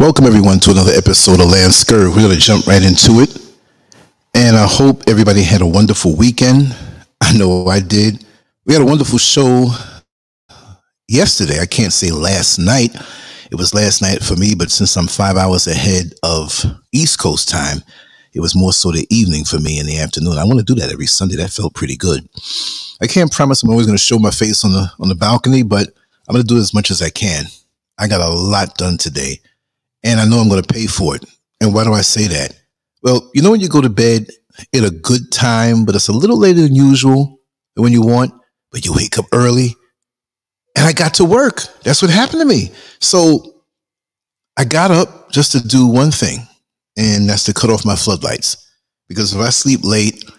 Welcome everyone to another episode of LanceScurv. We're going to jump right into it. And I hope everybody had a wonderful weekend. I know I did. We had a wonderful show yesterday. I can't say last night. It was last night for me, but since I'm 5 hours ahead of East Coast time, it was more so the evening for me in the afternoon. I want to do that every Sunday. That felt pretty good. I can't promise I'm always going to show my face on the balcony, but I'm going to do as much as I can. I got a lot done today, and I know I'm going to pay for it. And why do I say that? Well, you know when you go to bed at a good time, but it's a little later than usual when you want, but you wake up early, and I got to work. That's what happened to me. So I got up just to do one thing, and that's to cut off my floodlights. Because if I sleep late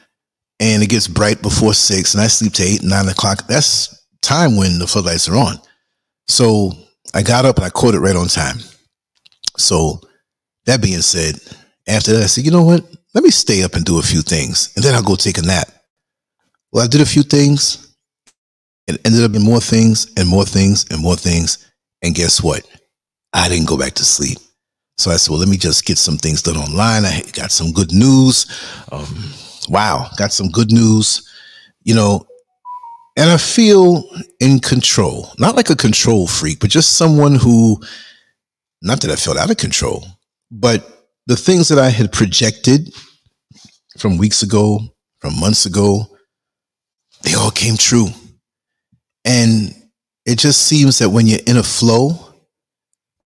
and it gets bright before 6 and I sleep to 8, 9 o'clock, that's time when the floodlights are on. So I got up and I caught it right on time. So that being said, after that, I said, you know what? Let me stay up and do a few things, and then I'll go take a nap. Well, I did a few things. It ended up in more things and more things and more things. And guess what? I didn't go back to sleep. So I said, well, let me just get some things done online. I got some good news. Wow, got some good news, you know, and I feel in control. Not like a control freak, but just someone who, not that I felt out of control, but the things that I had projected from weeks ago, from months ago, they all came true. And it just seems that when you're in a flow,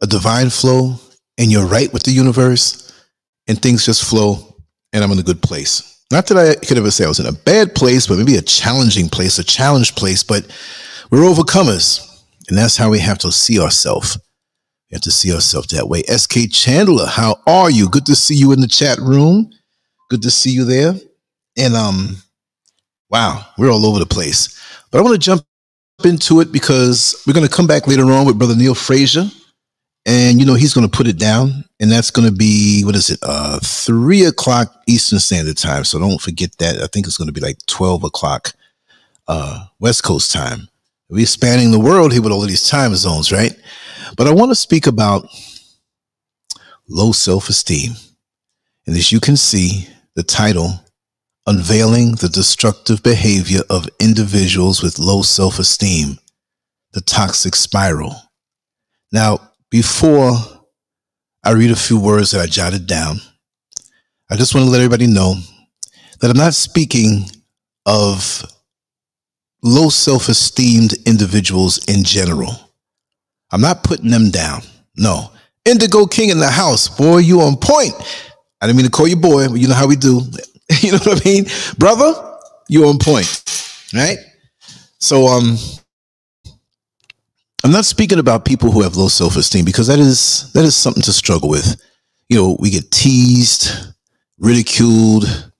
a divine flow, and you're right with the universe, and things just flow, and I'm in a good place. Not that I could ever say I was in a bad place, but maybe a challenging place, a challenged place, but we're overcomers. And that's how we have to see ourselves. We have to see ourselves that way. SK Chandler, how are you? Good to see you in the chat room. Good to see you there. And wow, we're all over the place. But I want to jump into it because we're going to come back later on with Brother Neil Frazier. And, you know, he's going to put it down, and that's going to be, 3 o'clock Eastern Standard Time. So don't forget that. I think it's going to be like 12 o'clock West Coast time. We're spanning the world here with all of these time zones, right? But I want to speak about low self-esteem. And as you can see, the title, Unveiling the Destructive Behavior of Individuals with Low Self-Esteem, the Toxic Spiral. Now, before I read a few words that I jotted down, I just want to let everybody know that I'm not speaking of low self-esteemed individuals in general. I'm not putting them down. No. Indigo King in the house. Boy, you on point. I didn't mean to call you boy, but you know how we do. You know what I mean? Brother, you on point. Right? So, I'm not speaking about people who have low self-esteem, because that is something to struggle with. You know, we get teased, ridiculed.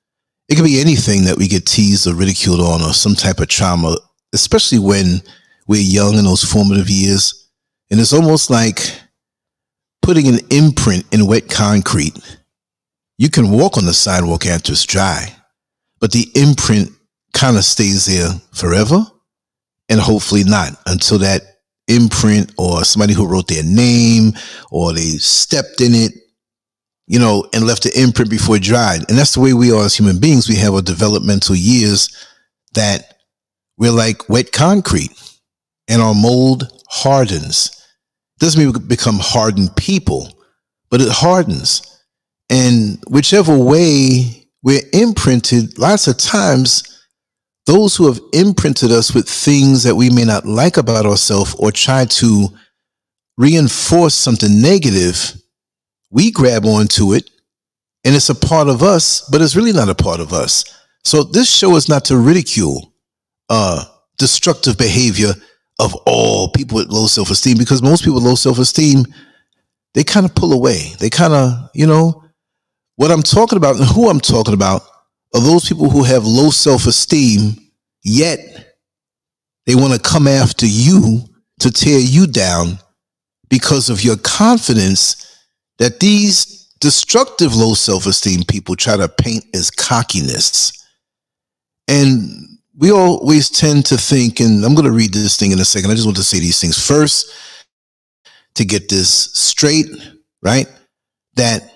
It could be anything that we get teased or ridiculed on, or some type of trauma, especially when we're young in those formative years. And it's almost like putting an imprint in wet concrete. You can walk on the sidewalk after it's dry, but the imprint kind of stays there forever, and hopefully not until that imprint or somebody who wrote their name or they stepped in it, you know, and left the imprint before it dried. And that's the way we are as human beings. We have our developmental years that we're like wet concrete, and our mold hardens. Doesn't mean we become hardened people, but it hardens. And whichever way we're imprinted, lots of times those who have imprinted us with things that we may not like about ourselves or try to reinforce something negative, we grab onto it, and it's a part of us, but it's really not a part of us. So this show is not to ridicule destructive behavior of all people with low self-esteem, because most people with low self-esteem, they kind of pull away. They kind of, you know, what I'm talking about and who I'm talking about are those people who have low self-esteem, yet they want to come after you to tear you down because of your confidence that these destructive low self-esteem people try to paint as cockiness. And we always tend to think, and I'm going to read this thing in a second. I just want to say these things first to get this straight. right? That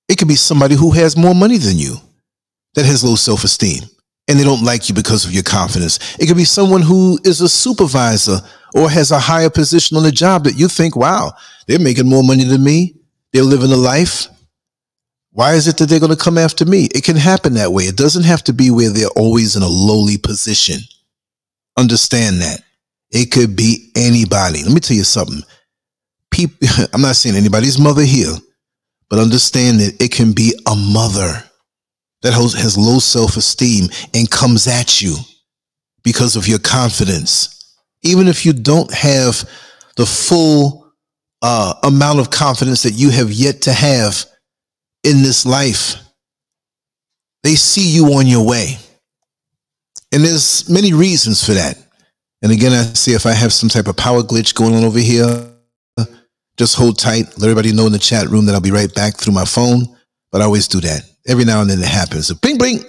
it could be somebody who has more money than you that has low self-esteem and they don't like you because of your confidence. It could be someone who is a supervisor or has a higher position on the job that you think, wow, they're making more money than me. They're living a life. Why is it that they're going to come after me? It can happen that way. It doesn't have to be where they're always in a lowly position. Understand that. It could be anybody. Let me tell you something. I'm not saying anybody's mother here, but understand that it can be a mother that has low self-esteem and comes at you because of your confidence. Even if you don't have the full amount of confidence that you have yet to have in this life, they see you on your way. And there's many reasons for that. And again, I see if I have some type of power glitch going on over here, just hold tight. Let everybody know in the chat room that I'll be right back through my phone. But I always do that. Every now and then it happens. A blink, blink.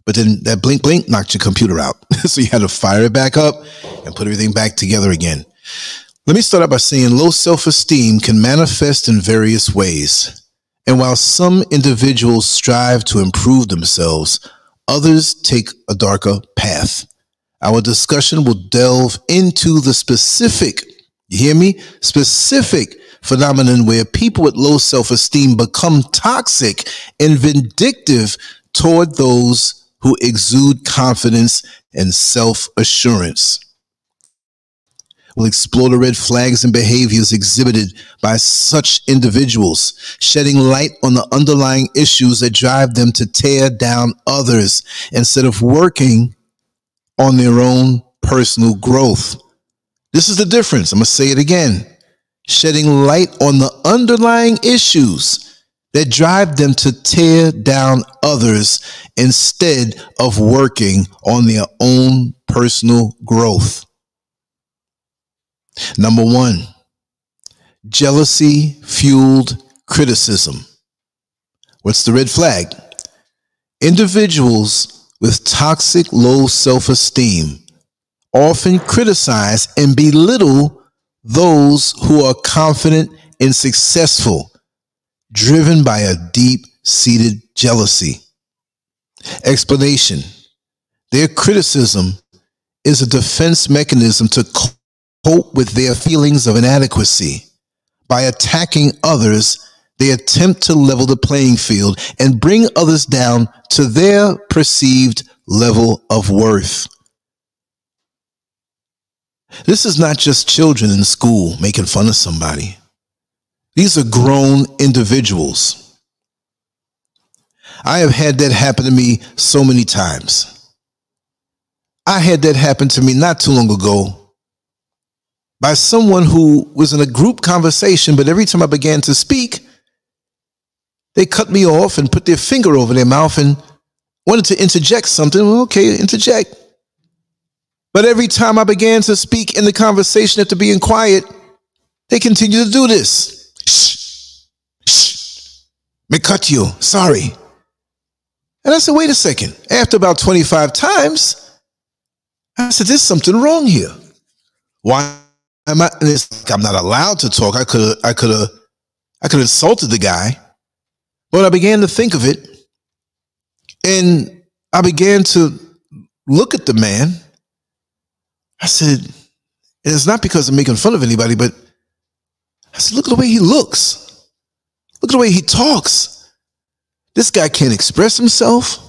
But then that blink, blink knocked your computer out. So you had to fire it back up and put everything back together again. Let me start out by saying low self-esteem can manifest in various ways. And while some individuals strive to improve themselves, others take a darker path. Our discussion will delve into the specific, you hear me? Specific phenomenon where people with low self-esteem become toxic and vindictive toward those who exude confidence and self-assurance. We'll explore the red flags and behaviors exhibited by such individuals, shedding light on the underlying issues that drive them to tear down others instead of working on their own personal growth. This is the difference. I'm going to say it again. Shedding light on the underlying issues that drive them to tear down others instead of working on their own personal growth. Number one, jealousy-fueled criticism. What's the red flag? Individuals with toxic low self-esteem often criticize and belittle those who are confident and successful, driven by a deep-seated jealousy. Explanation: their criticism is a defense mechanism to cope with their feelings of inadequacy. By attacking others, they attempt to level the playing field and bring others down to their perceived level of worth. This is not just children in school making fun of somebody. These are grown individuals. I have had that happen to me so many times. I had that happen to me not too long ago by someone who was in a group conversation, but every time I began to speak, they cut me off and put their finger over their mouth and wanted to interject something. Well, okay, interject. But every time I began to speak in the conversation after being quiet, they continue to do this. Shh, shh, me cut you, sorry. And I said, wait a second. After about 25 times, I said, there's something wrong here. Why am I? I'm not allowed to talk. I could have insulted the guy. But I began to think of it, and I began to look at the man. I said, and it's not because I'm making fun of anybody, but I said, look at the way he looks. Look at the way he talks. This guy can't express himself.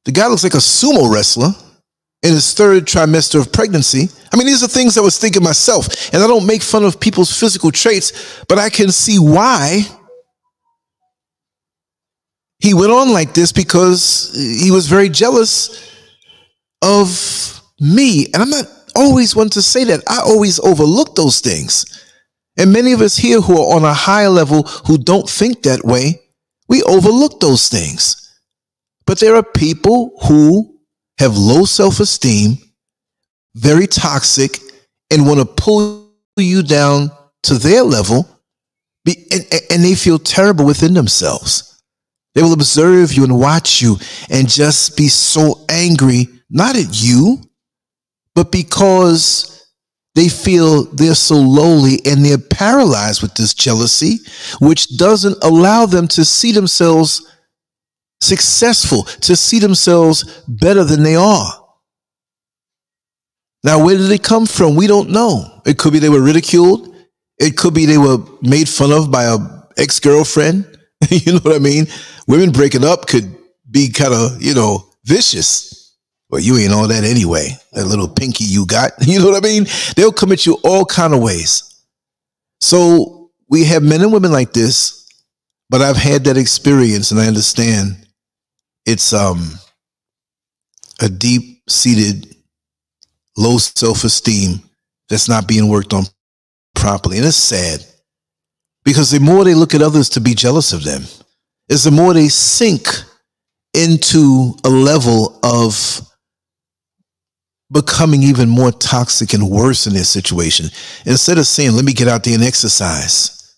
The guy looks like a sumo wrestler in his third trimester of pregnancy. I mean, these are things I was thinking myself, and I don't make fun of people's physical traits, but I can see why he went on like this, because he was very jealous of me. And I'm not always one to say that. I always overlook those things. And many of us here who are on a higher level who don't think that way, we overlook those things. But there are people who have low self-esteem, very toxic, and want to pull you down to their level, and they feel terrible within themselves. They will observe you and watch you and just be so angry, not at you, but because They feel they're so lowly and they're paralyzed with this jealousy, which doesn't allow them to see themselves successful, to see themselves better than they are. Now, where did it come from? We don't know. It could be they were ridiculed. It could be they were made fun of by a ex-girlfriend. You know what I mean? Women breaking up could be kind of, vicious. Well, you ain't all that anyway. That little pinky you got. You know what I mean? They'll come at you all kind of ways. So we have men and women like this, but I've had that experience and I understand it's a deep-seated low self-esteem that's not being worked on properly. And it's sad because the more they look at others to be jealous of them, is the more they sink into a level of becoming even more toxic and worse in their situation. Instead of saying, let me get out there and exercise,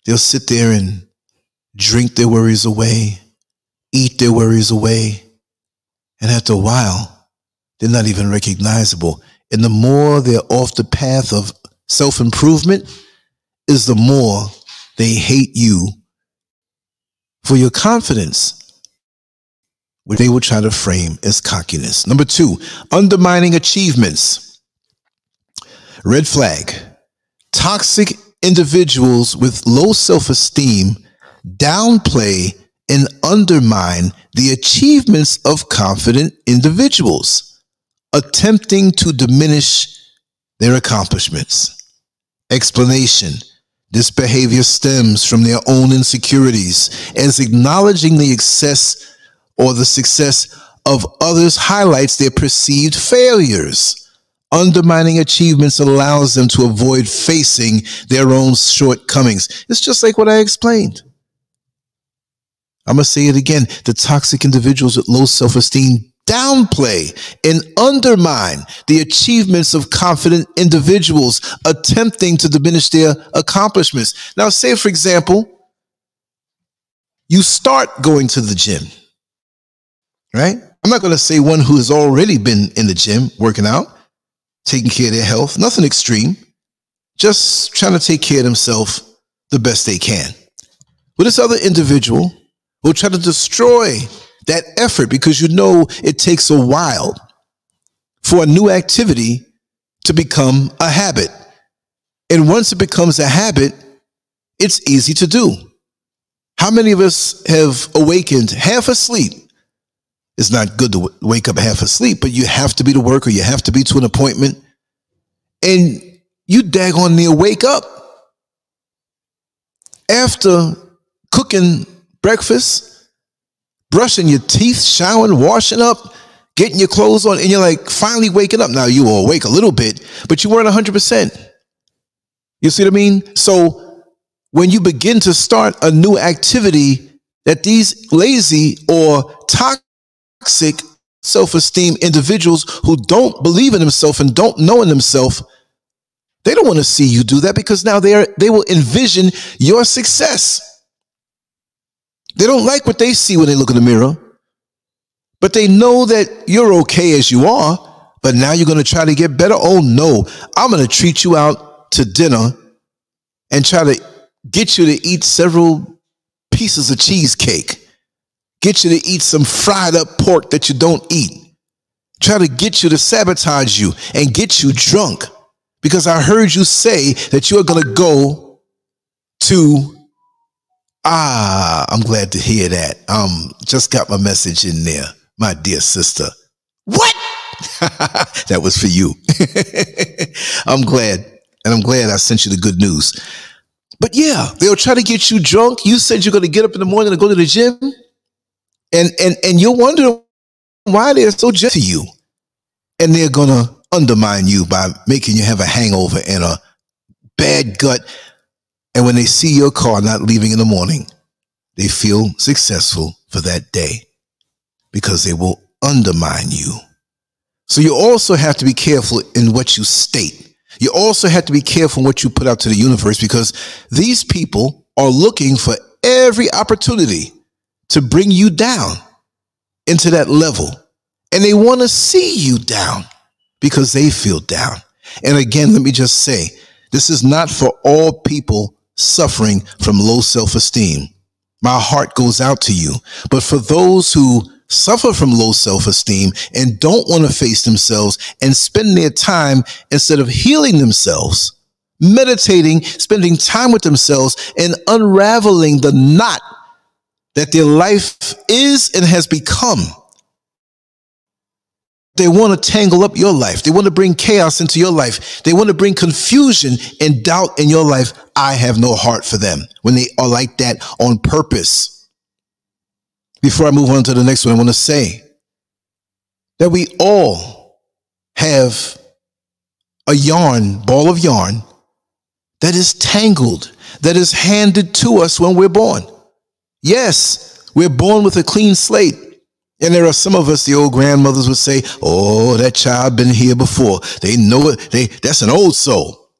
they'll sit there and drink their worries away, eat their worries away, and after a while, they're not even recognizable. And the more they're off the path of self-improvement is the more they hate you for your confidence, which they will try to frame as cockiness. Number 2, undermining achievements. Red flag. Toxic individuals with low self-esteem downplay and undermine the achievements of confident individuals, attempting to diminish their accomplishments. Explanation. This behavior stems from their own insecurities, as acknowledging the excess or the success of others highlights their perceived failures. Undermining achievements allows them to avoid facing their own shortcomings. It's just like what I explained. I'm going to say it again. The toxic individuals with low self-esteem downplay and undermine the achievements of confident individuals, attempting to diminish their accomplishments. Now, say, for example, you start going to the gym, right? I'm not going to say one who has already been in the gym, working out, taking care of their health, nothing extreme, just trying to take care of themselves the best they can. But this other individual will try to destroy that effort because it takes a while for a new activity to become a habit. And once it becomes a habit, it's easy to do. How many of us have awakened half asleep? It's not good to wake up half asleep, but you have to be to work or you have to be to an appointment. And you daggone near wake up after cooking breakfast, brushing your teeth, showering, washing up, getting your clothes on, and you're like finally waking up. Now you were awake a little bit, but you weren't 100%. You see what I mean? So when you begin to start a new activity that these lazy or toxic self-esteem individuals who don't believe in themselves and don't know in themselves, they don't want to see you do that because now they will envision your success. They don't like what they see when they look in the mirror, but they know that you're okay as you are, but now you're going to try to get better. Oh no, I'm going to treat you out to dinner and try to get you to eat several pieces of cheesecake, get you to eat some fried up pork that you don't eat, try to get you to sabotage you and get you drunk because I heard you say that you're going to go to I'm glad to hear that. Just got my message in there, my dear sister. What? That was for you. I'm glad. And I'm glad I sent you the good news. But yeah, they'll try to get you drunk. You said you're going to get up in the morning and go to the gym. And you're wondering why they're so jealous to you. And they're going to undermine you by making you have a hangover and a bad gut. And when they see your car not leaving in the morning, they feel successful for that day because they will undermine you. So you also have to be careful in what you state. You also have to be careful in what you put out to the universe because these people are looking for every opportunity to bring you down into that level. And they want to see you down because they feel down. And again, let me just say, this is not for all people suffering from low self-esteem. My heart goes out to you. But for those who suffer from low self-esteem and don't want to face themselves and spend their time, instead of healing themselves, meditating, spending time with themselves and unraveling the knot that their life is and has become, they want to tangle up your life. They want to bring chaos into your life. They want to bring confusion and doubt in your life. I have no heart for them when they are like that on purpose. Before I move on to the next one, I want to say that we all have a ball of yarn that is tangled, that is handed to us when we're born. Yes, we're born with a clean slate. And there are some of us, the old grandmothers would say, oh, that child been here before. They know it. That's an old soul.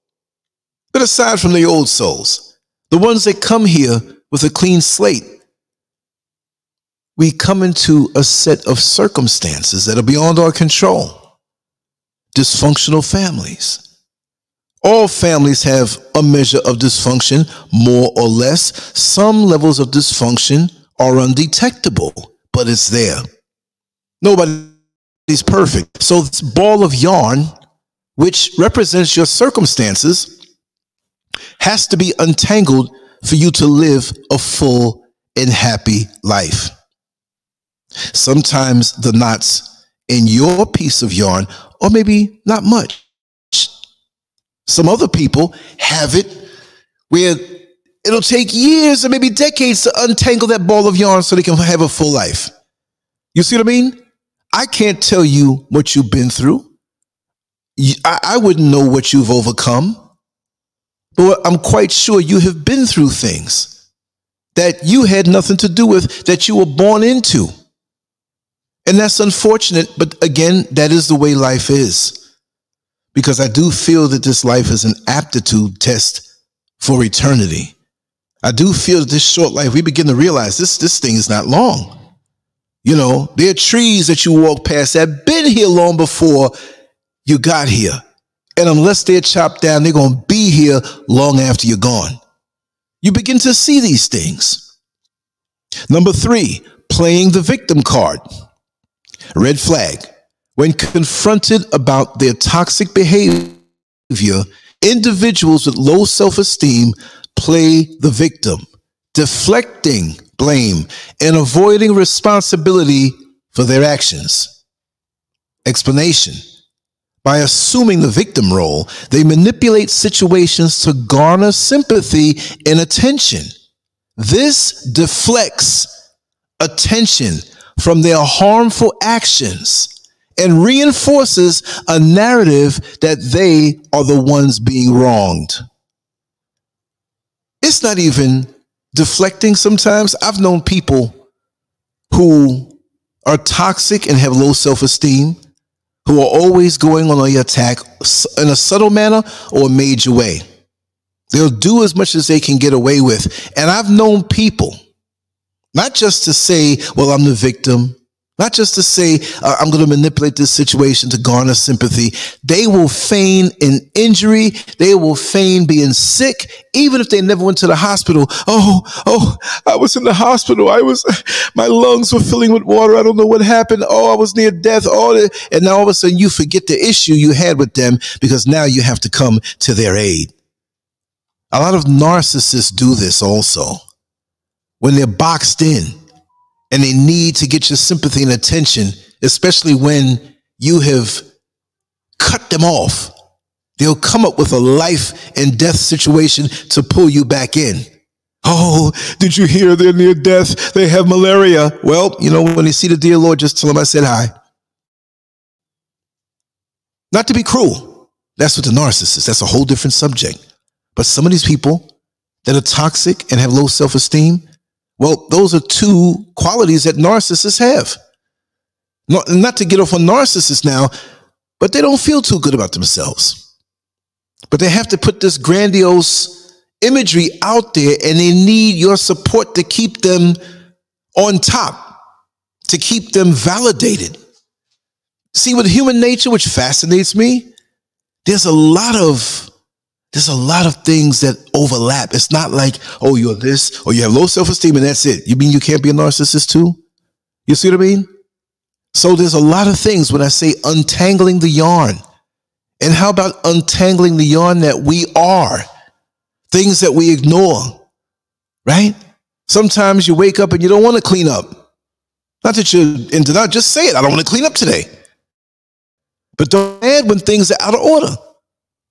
But aside from the old souls, the ones that come here with a clean slate, we come into a set of circumstances that are beyond our control. Dysfunctional families. All families have a measure of dysfunction, more or less. Some levels of dysfunction are undetectable, but it's there. Nobody's perfect. So this ball of yarn, which represents your circumstances, has to be untangled for you to live a full and happy life. Sometimes the knots in your piece of yarn are maybe not much. Some other people have it where it'll take years or maybe decades to untangle that ball of yarn so they can have a full life. You see what I mean? I can't tell you what you've been through. I wouldn't know what you've overcome. But I'm quite sure you have been through things that you had nothing to do with, that you were born into. And that's unfortunate, but again, that is the way life is. Because I do feel that this life is an aptitude test for eternity. I do feel that this short life, we begin to realize this thing is not long. You know, there are trees that you walk past that have been here long before you got here. And unless they're chopped down, they're going to be here long after you're gone. You begin to see these things. Number 3, playing the victim card. Red flag. When confronted about their toxic behavior, individuals with low self-esteem play the victim, deflecting blame and avoiding responsibility for their actions. Explanation. By assuming the victim role, they manipulate situations to garner sympathy and attention. This deflects attention from their harmful actions and reinforces a narrative that they are the ones being wronged. It's not even deflecting sometimes. I've known people who are toxic and have low self-esteem, who are always going on the attack in a subtle manner or a major way. They'll do as much as they can get away with. And I've known people, not just to say, well, I'm the victim, not just to say, I'm going to manipulate this situation to garner sympathy. They will feign an injury. They will feign being sick, even if they never went to the hospital. Oh, I was in the hospital. My lungs were filling with water. I don't know what happened. Oh, I was near death. And now all of a sudden you forget the issue you had with them because now you have to come to their aid. A lot of narcissists do this also. When they're boxed in and they need to get your sympathy and attention, especially when you have cut them off, they'll come up with a life and death situation to pull you back in. Oh, did you hear they're near death? They have malaria. Well, you know, when they see the dear Lord, just tell them I said hi. Not to be cruel. That's what the narcissist is. That's a whole different subject. But some of these people that are toxic and have low self-esteem, well, those are two qualities that narcissists have. Not to get off on narcissists now, but they don't feel too good about themselves. But they have to put this grandiose imagery out there, and they need your support to keep them on top, to keep them validated. See, with human nature, which fascinates me, there's a lot of things that overlap. It's not like, oh, you're this, or you have low self-esteem and that's it. You mean you can't be a narcissist too? You see what I mean? So there's a lot of things when I say untangling the yarn. And how about untangling the yarn that we are? Things that we ignore, right? Sometimes you wake up and you don't want to clean up. Not that you're into that, just say it. I don't want to clean up today. But don't add when things are out of order,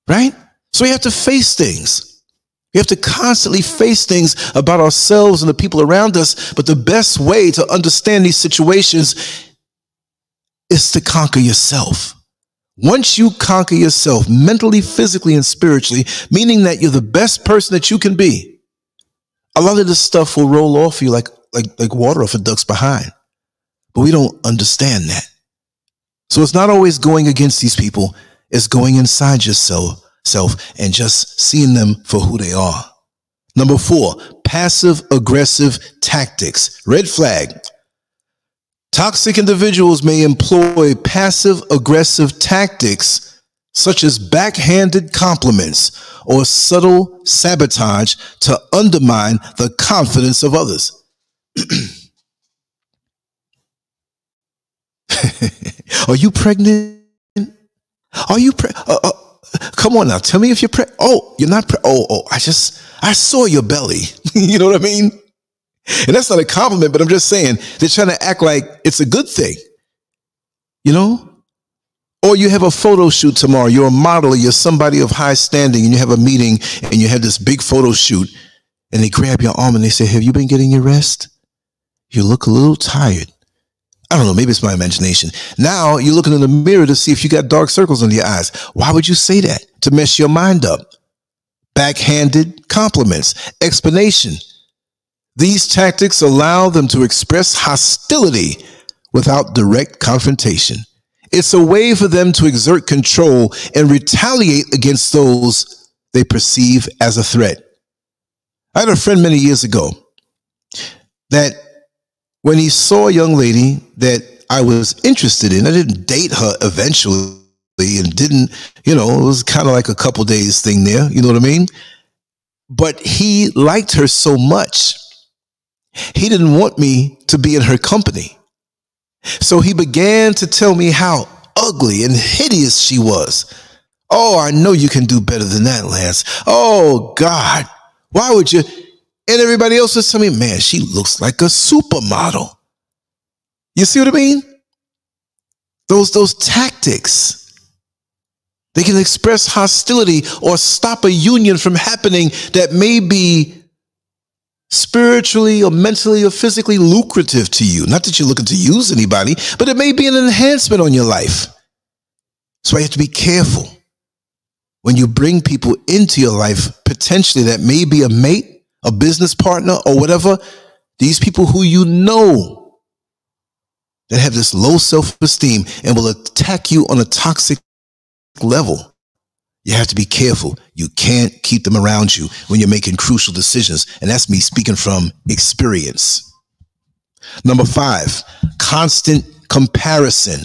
right? So we have to face things. We have to constantly face things about ourselves and the people around us. But the best way to understand these situations is to conquer yourself. Once you conquer yourself mentally, physically, and spiritually, meaning that you're the best person that you can be, a lot of this stuff will roll off you like water off a duck's behind. But we don't understand that. So it's not always going against these people. It's going inside yourself and just seeing them for who they are. Number 4, passive-aggressive tactics. Red flag. Toxic individuals may employ passive-aggressive tactics such as backhanded compliments or subtle sabotage to undermine the confidence of others. Are you pregnant? Are you come on now, tell me if you're pregnant. Oh, you're not I saw your belly. You know what I mean? And that's not a compliment, but I'm just saying they're trying to act like it's a good thing, you know? Or you have a photo shoot tomorrow. You're a model, or you're somebody of high standing, and you have a meeting and you have this big photo shoot, and they grab your arm and they say, have you been getting your rest? You look a little tired. I don't know, maybe it's my imagination. Now you're looking in the mirror to see if you got dark circles under your eyes. Why would you say that? To mess your mind up. Backhanded compliments, explanation. These tactics allow them to express hostility without direct confrontation. It's a way for them to exert control and retaliate against those they perceive as a threat. I had a friend many years ago that when he saw a young lady that I was interested in, I didn't date her eventually and didn't, it was kind of like a couple days thing there, you know what I mean? But he liked her so much, he didn't want me to be in her company. So he began to tell me how ugly and hideous she was. Oh, I know you can do better than that, Lance. Oh, God, why would you? And everybody else was telling me, man, she looks like a supermodel. You see what I mean? Those tactics, they can express hostility or stop a union from happening that may be spiritually or mentally or physically lucrative to you. Not that you're looking to use anybody, but it may be an enhancement on your life. So you have to be careful when you bring people into your life, potentially that may be a mate, a business partner, or whatever. These people who you know that have this low self-esteem and will attack you on a toxic level. You have to be careful. You can't keep them around you when you're making crucial decisions. And that's me speaking from experience. Number 5, constant comparison.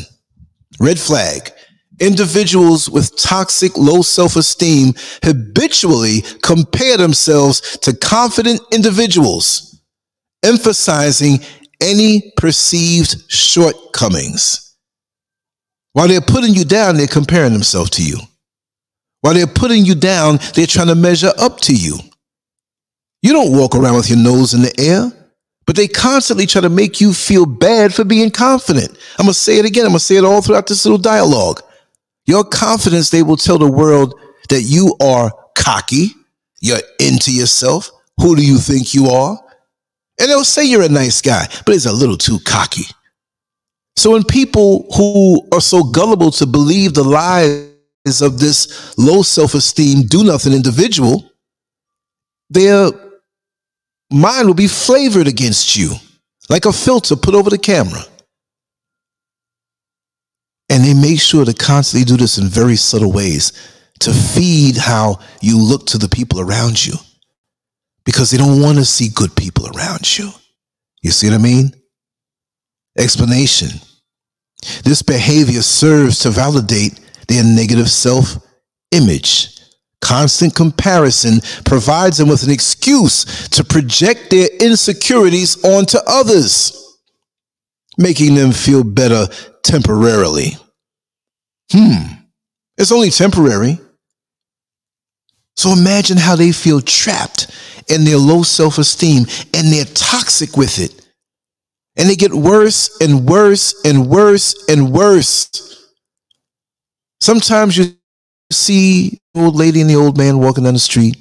Red flag. Individuals with toxic low self-esteem habitually compare themselves to confident individuals, emphasizing any perceived shortcomings. While they're putting you down, they're comparing themselves to you. While they're putting you down, they're trying to measure up to you. You don't walk around with your nose in the air, but they constantly try to make you feel bad for being confident. I'm going to say it again. I'm going to say it all throughout this little dialogue. Your confidence, they will tell the world that you are cocky, you're into yourself. Who do you think you are? And they'll say you're a nice guy, but it's a little too cocky. So when people who are so gullible to believe the lies of this low self-esteem, do-nothing individual, their mind will be flavored against you like a filter put over the camera. And they make sure to constantly do this in very subtle ways to feed how you look to the people around you, because they don't want to see good people around you. You see what I mean? Explanation. This behavior serves to validate their negative self image. Constant comparison provides them with an excuse to project their insecurities onto others, making them feel better temporarily. It's only temporary. So imagine how they feel trapped in their low self-esteem, and they're toxic with it. And they get worse and worse and worse and worse. Sometimes you see the old lady and the old man walking down the street,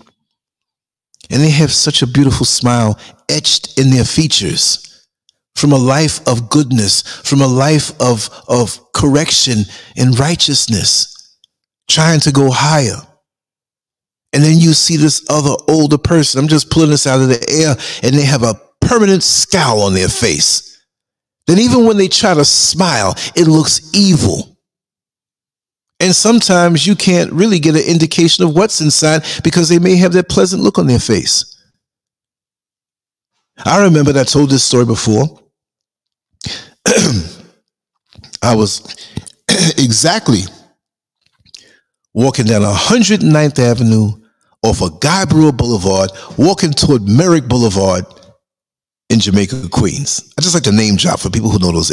and they have such a beautiful smile etched in their features from a life of goodness, from a life of correction and righteousness, trying to go higher. And then you see this other older person, I'm just pulling this out of the air, and they have a permanent scowl on their face. Then even when they try to smile, it looks evil. And sometimes you can't really get an indication of what's inside because they may have that pleasant look on their face. I remember that I told this story before. I was exactly walking down 109th Avenue off of Guy Brewer Boulevard, walking toward Merrick Boulevard in Jamaica, Queens. I just like to name drop for people who know those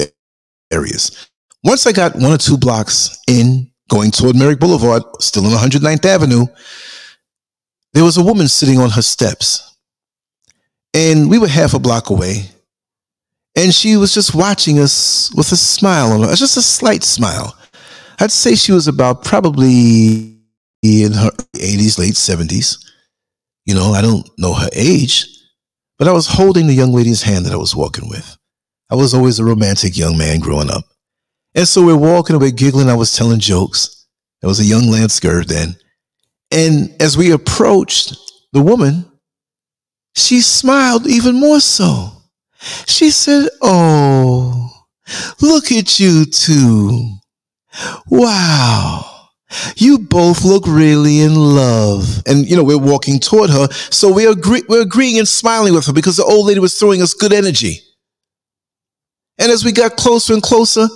areas. Once I got 1 or 2 blocks in, going toward Merrick Boulevard, still on 109th Avenue, there was a woman sitting on her steps. And we were half a block away. And she was just watching us with a smile on her, just a slight smile. I'd say she was about probably in her 80s, late 70s. You know, I don't know her age, but I was holding the young lady's hand that I was walking with. I was always a romantic young man growing up. And so we're walking, we're giggling, I was telling jokes. I was a young LanceScurv then. And as we approached the woman, she smiled even more so. She said, "Oh, look at you two. Wow. You both look really in love." And, you know, we're walking toward her. So we're agreeing and smiling with her because the old lady was throwing us good energy. And as we got closer and closer,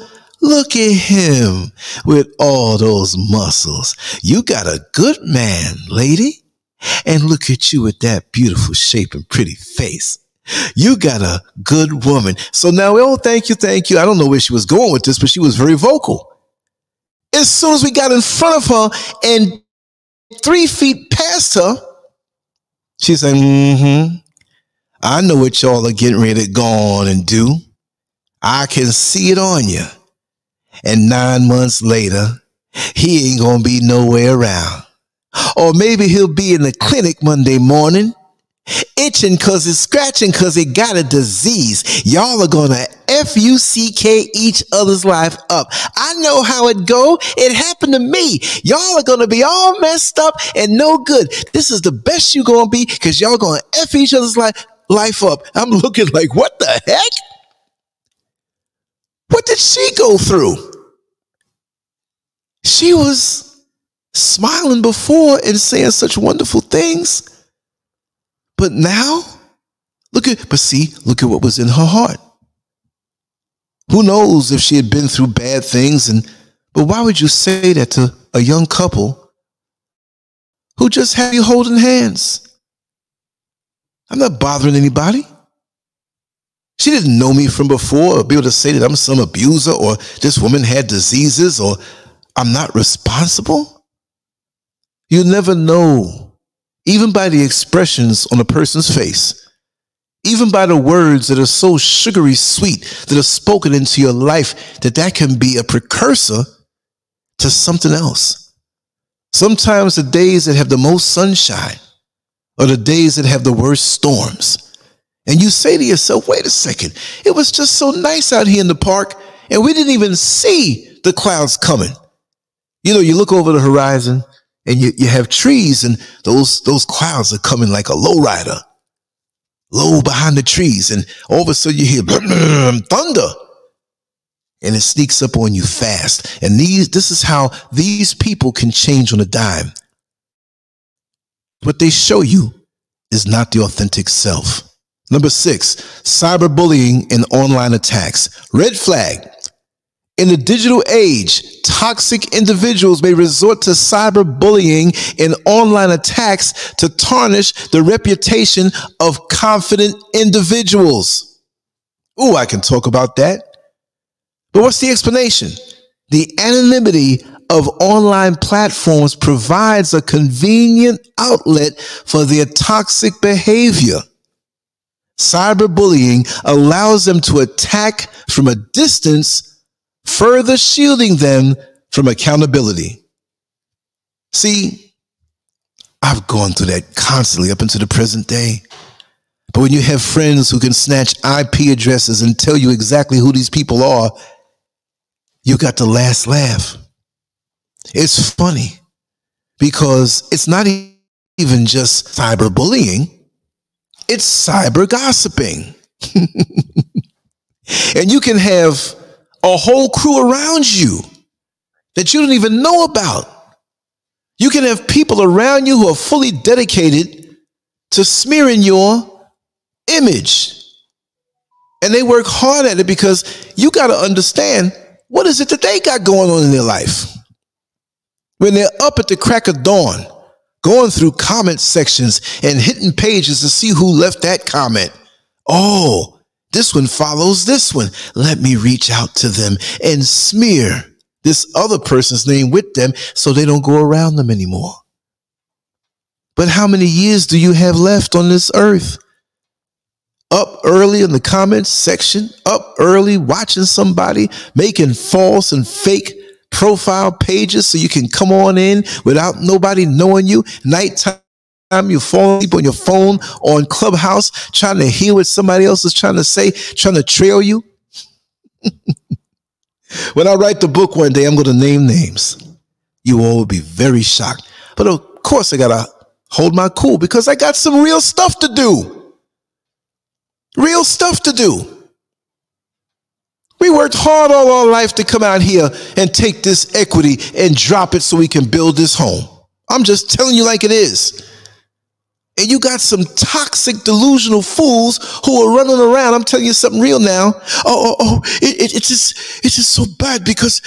look at him with all those muscles. You got a good man, lady. And look at you with that beautiful shape and pretty face. You got a good woman. So now, oh, thank you, thank you. I don't know where she was going with this, but she was very vocal. As soon as we got in front of her and 3 feet past her, she said, I know what y'all are getting ready to go on and do. I can see it on you. And 9 months later, he ain't gonna be nowhere around. Or maybe he'll be in the clinic Monday morning, itching cause it's scratching cause it got a disease. Y'all are gonna F-U-C-K each other's life up. I know how it go. It happened to me. Y'all are gonna be all messed up and no good. This is the best you gonna be because y'all gonna F each other's life up. I'm looking like, what the heck? What did she go through? She was smiling before and saying such wonderful things. But now, look at what was in her heart. Who knows if she had been through bad things, but why would you say that to a young couple who just had you holding hands? I'm not bothering anybody. She didn't know me from before or be able to say that I'm some abuser or this woman had diseases or I'm not responsible. You never know, even by the expressions on a person's face, even by the words that are so sugary sweet that are spoken into your life, that can be a precursor to something else. Sometimes the days that have the most sunshine are the days that have the worst storms. And you say to yourself, wait a second, it was just so nice out here in the park and we didn't even see the clouds coming. You know, you look over the horizon and you have trees and those clouds are coming like a lowrider, low behind the trees. And all of a sudden you hear thunder and it sneaks up on you fast. And this is how these people can change on a dime. What they show you is not the authentic self. Number 6, cyberbullying and online attacks. Red flag. In the digital age, toxic individuals may resort to cyberbullying and online attacks to tarnish the reputation of confident individuals. Ooh, I can talk about that. But what's the explanation? The anonymity of online platforms provides a convenient outlet for their toxic behavior. Cyberbullying allows them to attack from a distance, further shielding them from accountability. See, I've gone through that constantly up until the present day. But when you have friends who can snatch IP addresses and tell you exactly who these people are, you got the last laugh. It's funny because it's not even just cyberbullying, it's cyber gossiping. And you can have a whole crew around you that you don't even know about. You can have people around you who are fully dedicated to smearing your image. And they work hard at it because you got to understand, what is it that they got going on in their life? When they're up at the crack of dawn, going through comment sections and hitting pages to see who left that comment. Oh, this one follows this one. Let me reach out to them and smear this other person's name with them so they don't go around them anymore. But how many years do you have left on this earth? Up early in the comments section, up early watching somebody making false and fake profile pages so you can come on in without nobody knowing you. Nighttime, you fall asleep on your phone on Clubhouse trying to hear what somebody else is trying to say, trying to trail you. When I write the book one day, I'm going to name names. You all will be very shocked. But of course, I got to hold my cool because I got some real stuff to do. Real stuff to do. We worked hard all our life to come out here and take this equity and drop it so we can build this home. I'm just telling you like it is. And you got some toxic, delusional fools who are running around. I'm telling you something real now. It's just so bad because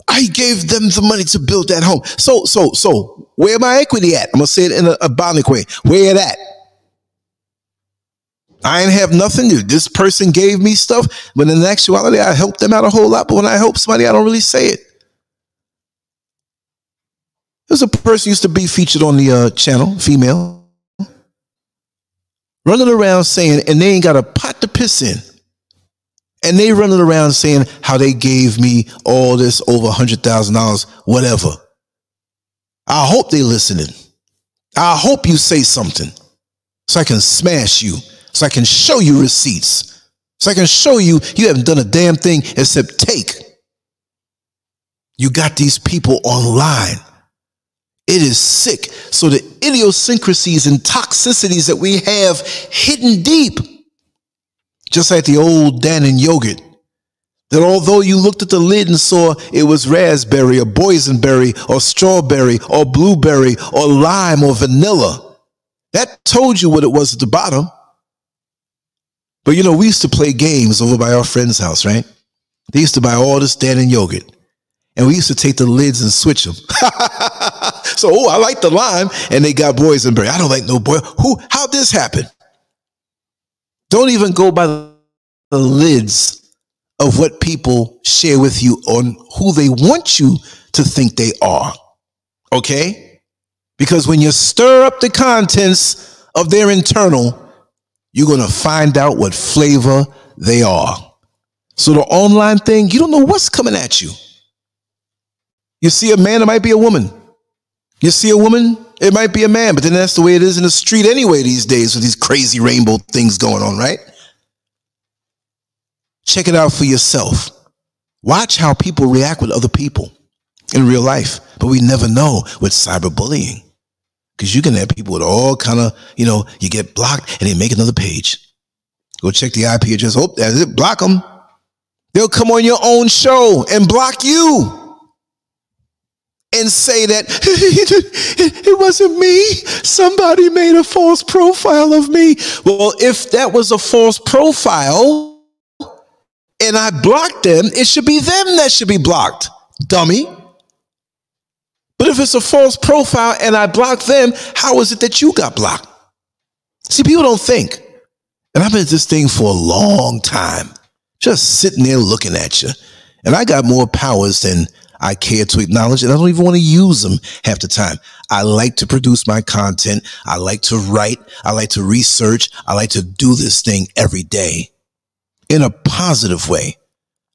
I gave them the money to build that home. So where my equity at? I'm going to say it in a bionic way. Where it at? I ain't have nothing to do. This person gave me stuff, but in actuality, I helped them out a whole lot. But when I help somebody, I don't really say it. There's a person used to be featured on the channel, female, running around saying, and they ain't got a pot to piss in. And they running around saying how they gave me all this over $100,000, whatever. I hope they listening. I hope you say something so I can smash you. So I can show you receipts. So I can show you you haven't done a damn thing except take. You got these people online. It is sick. So the idiosyncrasies and toxicities that we have hidden deep, just like the old Dannon yogurt, that although you looked at the lid and saw it was raspberry or boysenberry or strawberry or blueberry or lime or vanilla, that told you what it was at the bottom. But you know, we used to play games over by our friend's house, right? They used to buy all this Dannon yogurt. And we used to take the lids and switch them. So, I like the lime, and they got boysenberry. I don't like no boy. How'd this happen? Don't even go by the lids of what people share with you on who they want you to think they are. Okay? Because when you stir up the contents of their internal, you're going to find out what flavor they are. So the online thing, you don't know what's coming at you. You see a man, it might be a woman. You see a woman, it might be a man. But then that's the way it is in the street anyway these days with these crazy rainbow things going on, right? Check it out for yourself. Watch how people react with other people in real life. But we never know with cyberbullying. Because you can have people with all kind of, you get blocked and they make another page. Go check the IP address. Oh, that's it. Block them. They'll come on your own show and block you. And say that it wasn't me. Somebody made a false profile of me. Well, if that was a false profile and I block them, it should be them that should be blocked, dummy. But if it's a false profile and I block them, how is it that you got blocked? See, people don't think. And I've been at this thing for a long time, just sitting there looking at you. And I got more powers than I care to acknowledge, and I don't even want to use them half the time. I like to produce my content. I like to write. I like to research. I like to do this thing every day in a positive way.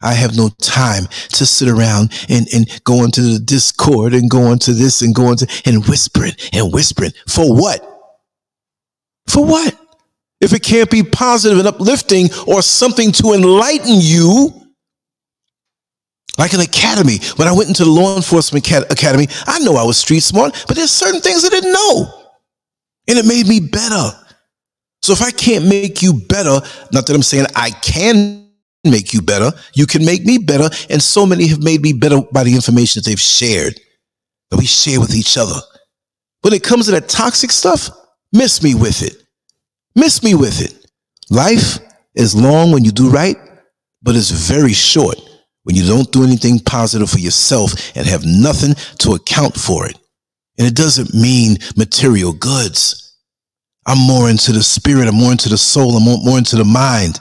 I have no time to sit around and go into the Discord and go into this and go into and whispering. For what? For what? If it can't be positive and uplifting or something to enlighten you, like an academy. When I went into the law enforcement academy, I know I was street smart, but there's certain things I didn't know. And it made me better. So if I can't make you better, not that I'm saying I can make you better, you can make me better. And so many have made me better by the information that they've shared, that we share with each other. When it comes to that toxic stuff, miss me with it. Miss me with it. Life is long when you do right, but it's very short when you don't do anything positive for yourself and have nothing to account for it. And it doesn't mean material goods. I'm more into the spirit. I'm more into the soul. I'm more into the mind.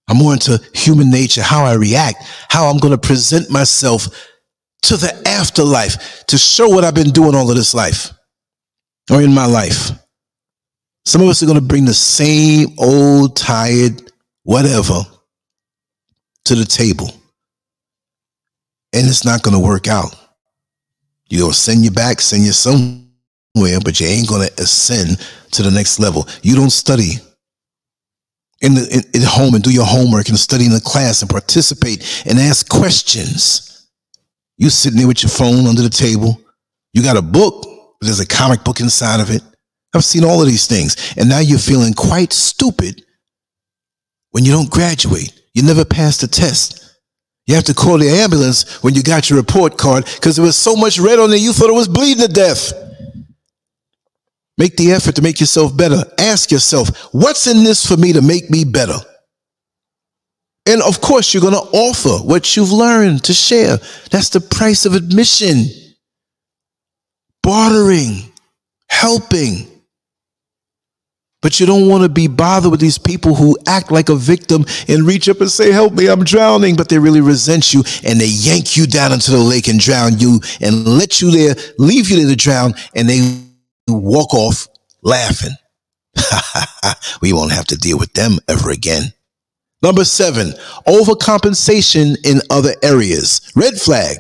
I'm more into human nature, how I react, how I'm going to present myself to the afterlife to show what I've been doing all of this life or in my life. Some of us are going to bring the same old, tired, whatever to the table. And it's not going to work out. You're going to send you back, send you somewhere, but you ain't going to ascend to the next level. You don't study at home and do your homework and study in the class and participate and ask questions. You sitting there with your phone under the table. You got a book, but there's a comic book inside of it. I've seen all of these things. And now you're feeling quite stupid when you don't graduate. You never passed the test. You have to call the ambulance when you got your report card because there was so much red on there you thought it was bleeding to death. Make the effort to make yourself better. Ask yourself, what's in this for me to make me better? And of course, you're going to offer what you've learned to share. That's the price of admission. Bartering, helping. But you don't want to be bothered with these people who act like a victim and reach up and say, help me, I'm drowning. But they really resent you and they yank you down into the lake and drown you and let you there, leave you there to drown, and they walk off laughing. We won't have to deal with them ever again. Number 7, overcompensation in other areas. Red flag.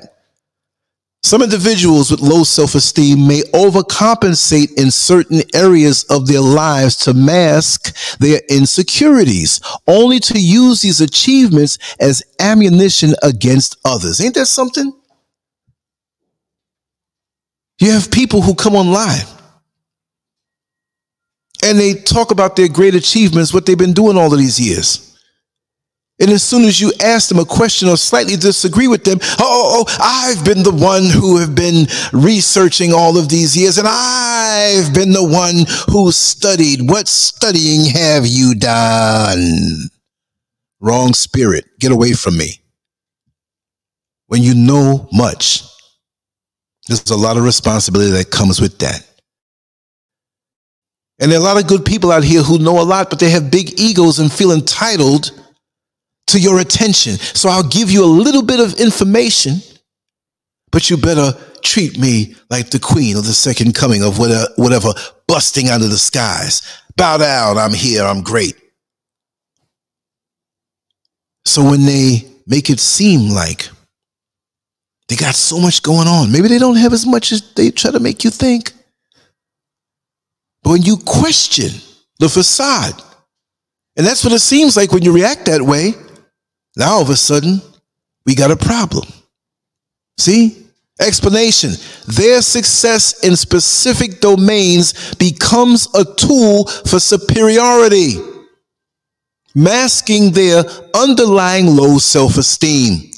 Some individuals with low self-esteem may overcompensate in certain areas of their lives to mask their insecurities, only to use these achievements as ammunition against others. Ain't that something? You have people who come online and they talk about their great achievements, what they've been doing all of these years. And as soon as you ask them a question or slightly disagree with them, I've been the one who have been researching all of these years, and I've been the one who studied. What studying have you done? Wrong spirit. Get away from me. When you know much, there's a lot of responsibility that comes with that. And there are a lot of good people out here who know a lot, but they have big egos and feel entitled to your attention. So I'll give you a little bit of information, but you better treat me like the queen of the second coming of whatever busting out of the skies. Bow down, I'm here, I'm great. So when they make it seem like they got so much going on, maybe they don't have as much as they try to make you think. But when you question the facade, and that's what it seems like when you react that way, now all of a sudden, we got a problem. See? Explanation. Their success in specific domains becomes a tool for superiority, masking their underlying low self-esteem.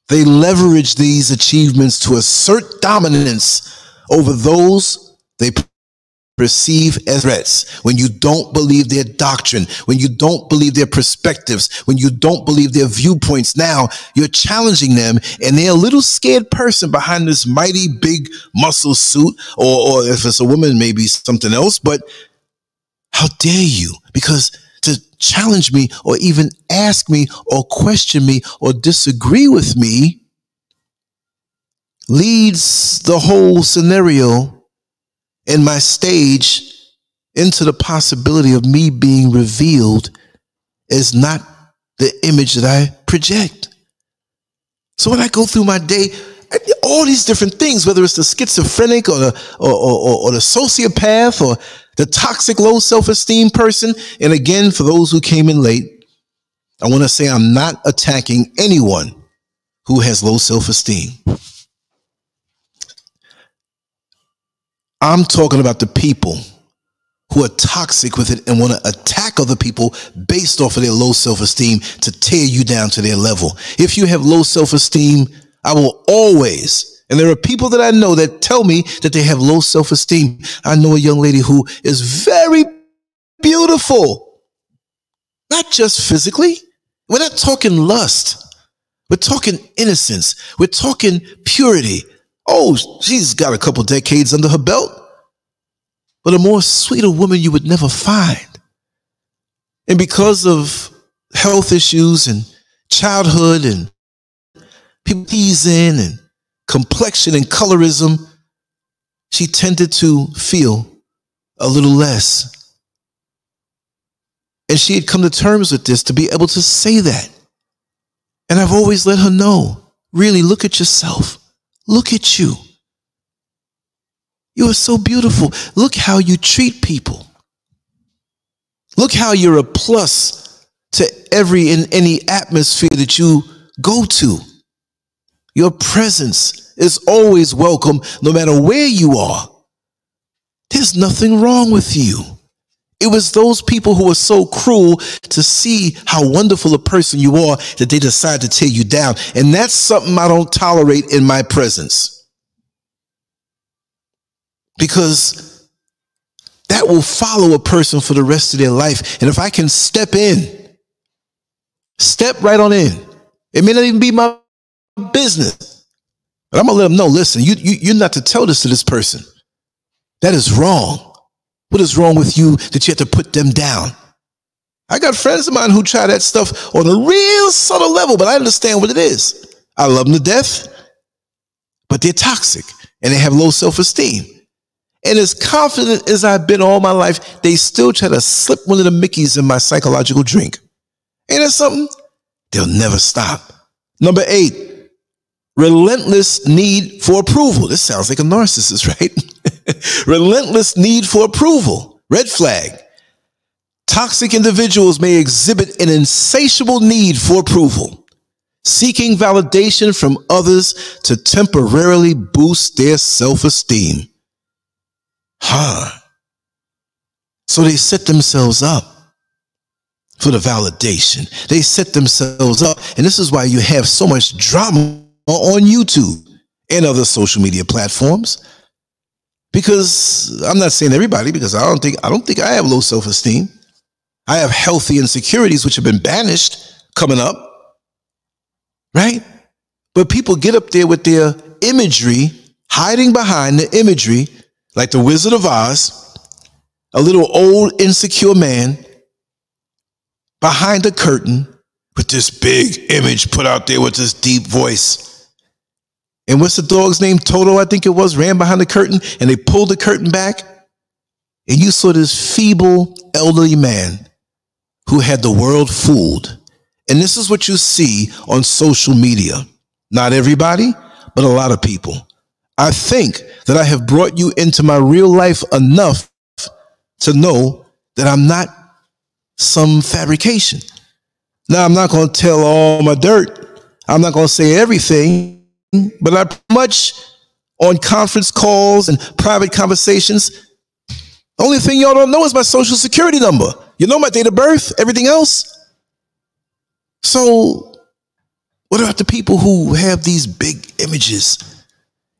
They leverage these achievements to assert dominance over those they perceive as threats, when you don't believe their doctrine, when you don't believe their perspectives, when you don't believe their viewpoints. Now you're challenging them, and they're a little scared person behind this mighty big muscle suit, or if it's a woman, maybe something else. But how dare you? Because to challenge me or even ask me or question me or disagree with me leads the whole scenario in my stage into the possibility of me being revealed as not the image that I project. So when I go through my day, all these different things, whether it's the schizophrenic or the sociopath or the toxic low self-esteem person. And again, for those who came in late, I want to say I'm not attacking anyone who has low self-esteem. I'm talking about the people who are toxic with it and want to attack other people based off of their low self-esteem to tear you down to their level. If you have low self-esteem, I will always, and there are people that I know that tell me that they have low self-esteem. I know a young lady who is very beautiful, not just physically. We're not talking lust. We're talking innocence. We're talking purity. Oh, she's got a couple decades under her belt, but a more sweeter woman you would never find. And because of health issues and childhood and people teasing and complexion and colorism, she tended to feel a little less. And she had come to terms with this to be able to say that. And I've always let her know, really look at yourself. Look at you. You are so beautiful. Look how you treat people. Look how you're a plus to every and any atmosphere that you go to. Your presence is always welcome no matter where you are. There's nothing wrong with you. It was those people who were so cruel to see how wonderful a person you are that they decide to tear you down. And that's something I don't tolerate in my presence. Because that will follow a person for the rest of their life. And if I can step right on in, it may not even be my business, but I'm going to let them know, listen, you're not to tell this to this person. That is wrong. What is wrong with you that you have to put them down? I got friends of mine who try that stuff on a real subtle level, but I understand what it is. I love them to death, but they're toxic and they have low self-esteem. And as confident as I've been all my life, they still try to slip one of the Mickeys in my psychological drink. Ain't that something? They'll never stop. Number 8, relentless need for approval. This sounds like a narcissist, right? Relentless need for approval. Red flag. Toxic individuals may exhibit an insatiable need for approval, seeking validation from others to temporarily boost their self-esteem. So they set themselves up for the validation. They set themselves up. And this is why you have so much drama on YouTube and other social media platforms. Because I'm not saying everybody, because I don't think I have low self-esteem. I have healthy insecurities which have been banished coming up, right? But people get up there with their imagery, hiding behind the imagery, like the Wizard of Oz, a little old insecure man behind a curtain with this big image put out there with this deep voice. And what's the dog's name? Toto, I think it was, ran behind the curtain, and they pulled the curtain back, and you saw this feeble elderly man who had the world fooled. And this is what you see on social media. Not everybody, but a lot of people. I think that I have brought you into my real life enough to know that I'm not some fabrication. Now, I'm not going to tell all my dirt. I'm not going to say everything. But I pretty much on conference calls and private conversations, the only thing y'all don't know is my social security number. You know my date of birth, everything else. So what about the people who have these big images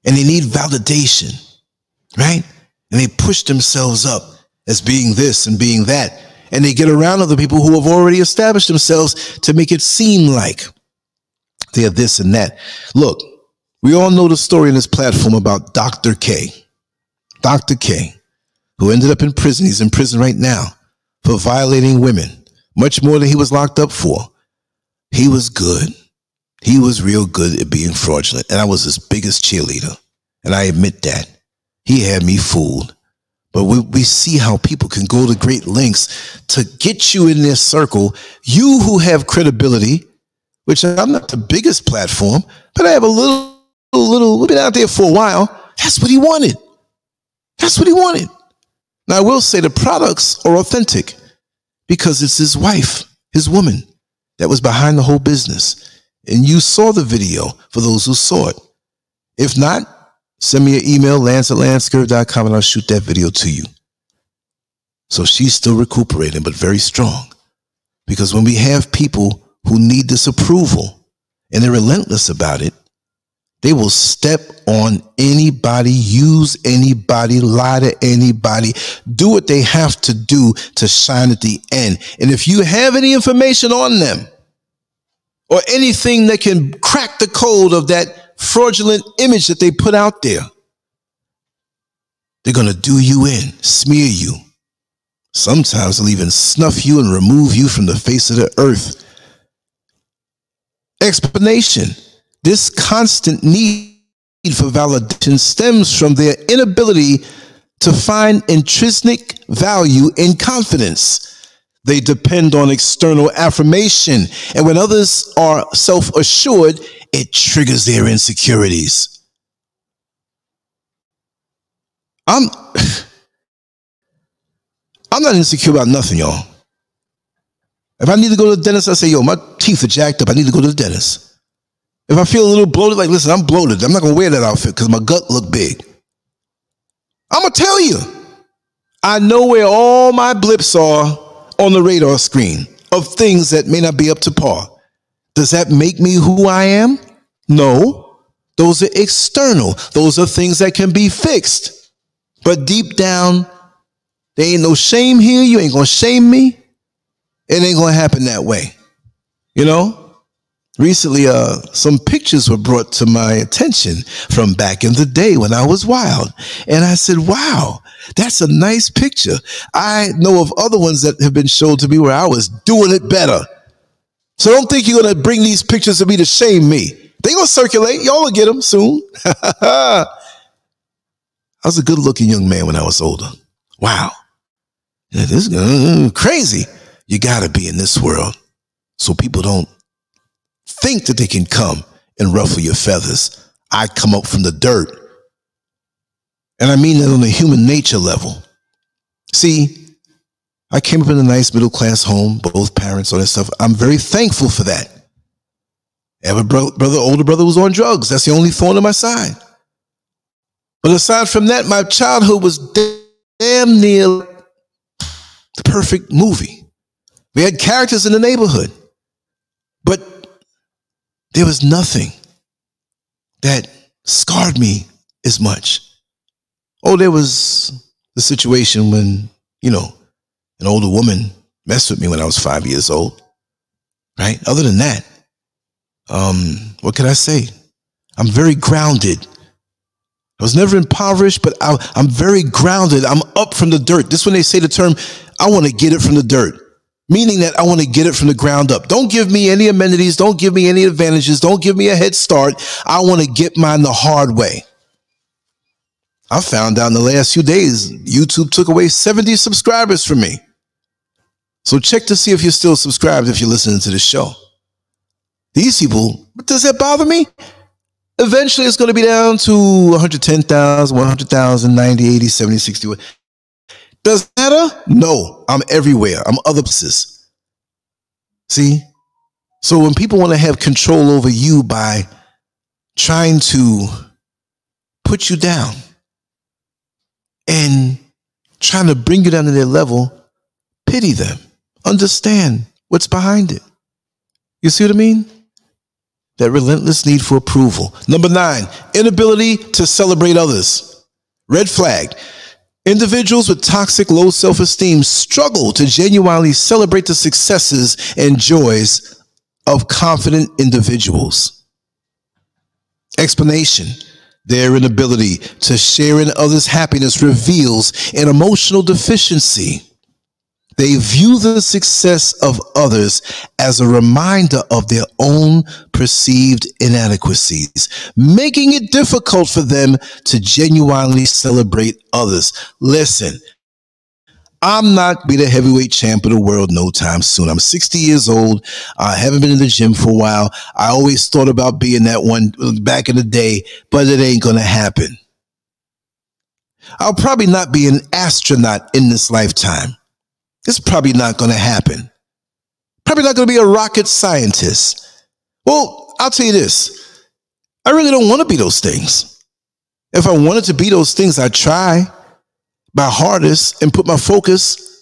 and they need validation, right? And they push themselves up as being this and being that. And they get around other people who have already established themselves to make it seem like they are this and that. Look, we all know the story on this platform about Dr. K. Dr. K, who ended up in prison. He's in prison right now for violating women, much more than he was locked up for. He was good. He was real good at being fraudulent. And I was his biggest cheerleader. And I admit that. He had me fooled. But we see how people can go to great lengths to get you in their circle. You who have credibility, which I'm not the biggest platform, but I have a little been out there for a while. That's what he wanted. That's what he wanted. Now, I will say the products are authentic because it's his wife, his woman, that was behind the whole business. And you saw the video for those who saw it. If not, send me an email, lance@lancescurv.com, and I'll shoot that video to you. So she's still recuperating, but very strong. Because when we have people who need this approval and they're relentless about it, they will step on anybody, use anybody, lie to anybody, do what they have to do to shine at the end. And if you have any information on them or anything that can crack the code of that fraudulent image that they put out there, they're going to do you in, smear you. Sometimes they'll even snuff you and remove you from the face of the earth. Explanation. This constant need for validation stems from their inability to find intrinsic value in confidence. They depend on external affirmation, and when others are self-assured, it triggers their insecurities. I'm not insecure about nothing, y'all. If I need to go to the dentist, I say, yo, my teeth are jacked up. I need to go to the dentist. If I feel a little bloated, like, listen, I'm bloated. I'm not going to wear that outfit because my gut look big. I'm going to tell you. I know where all my blips are on the radar screen of things that may not be up to par. Does that make me who I am? No. Those are external. Those are things that can be fixed. But deep down, there ain't no shame here. You ain't going to shame me. It ain't going to happen that way. You know? Recently, some pictures were brought to my attention from back in the day when I was wild. And I said, wow, that's a nice picture. I know of other ones that have been shown to me where I was doing it better. So don't think you're going to bring these pictures to me to shame me. They're going to circulate. Y'all will get them soon. I was a good-looking young man when I was older. Wow. Yeah, this is crazy. You got to be in this world so people don't think that they can come and ruffle your feathers. I come up from the dirt. And I mean that on a human nature level. See, I came up in a nice middle-class home, both parents, all that stuff. I'm very thankful for that. I have a older brother who's on drugs. That's the only thorn in my side. But aside from that, my childhood was damn near the perfect movie. We had characters in the neighborhood. But there was nothing that scarred me as much. Oh, there was the situation when, you know, an older woman messed with me when I was 5 years old, right? Other than that, what can I say? I'm very grounded. I was never impoverished, but I'm very grounded. I'm up from the dirt. This is when they say the term, I want to get it from the dirt. Meaning that I want to get it from the ground up. Don't give me any amenities. Don't give me any advantages. Don't give me a head start. I want to get mine the hard way. I found out in the last few days, YouTube took away 70 subscribers from me. So check to see if you're still subscribed if you're listening to this show. These people, does that bother me? Eventually, it's going to be down to 110,000, 100,000, 90, 80, 70, 60. Does that matter? No, I'm everywhere. I'm other places. See? So when people want to have control over you by trying to put you down and trying to bring you down to their level, pity them. Understand what's behind it. You see what I mean? That relentless need for approval. Number 9, inability to celebrate others. Red flag. Individuals with toxic low self-esteem struggle to genuinely celebrate the successes and joys of confident individuals. Explanation: their inability to share in others' happiness reveals an emotional deficiency. They view the success of others as a reminder of their own perceived inadequacies, making it difficult for them to genuinely celebrate others. Listen, I'm not be the heavyweight champ of the world no time soon. I'm 60 years old. I haven't been in the gym for a while. I always thought about being that one back in the day, but it ain't going to happen. I'll probably not be an astronaut in this lifetime. It's probably not going to happen. Probably not going to be a rocket scientist. Well, I'll tell you this. I really don't want to be those things. If I wanted to be those things, I'd try my hardest and put my focus.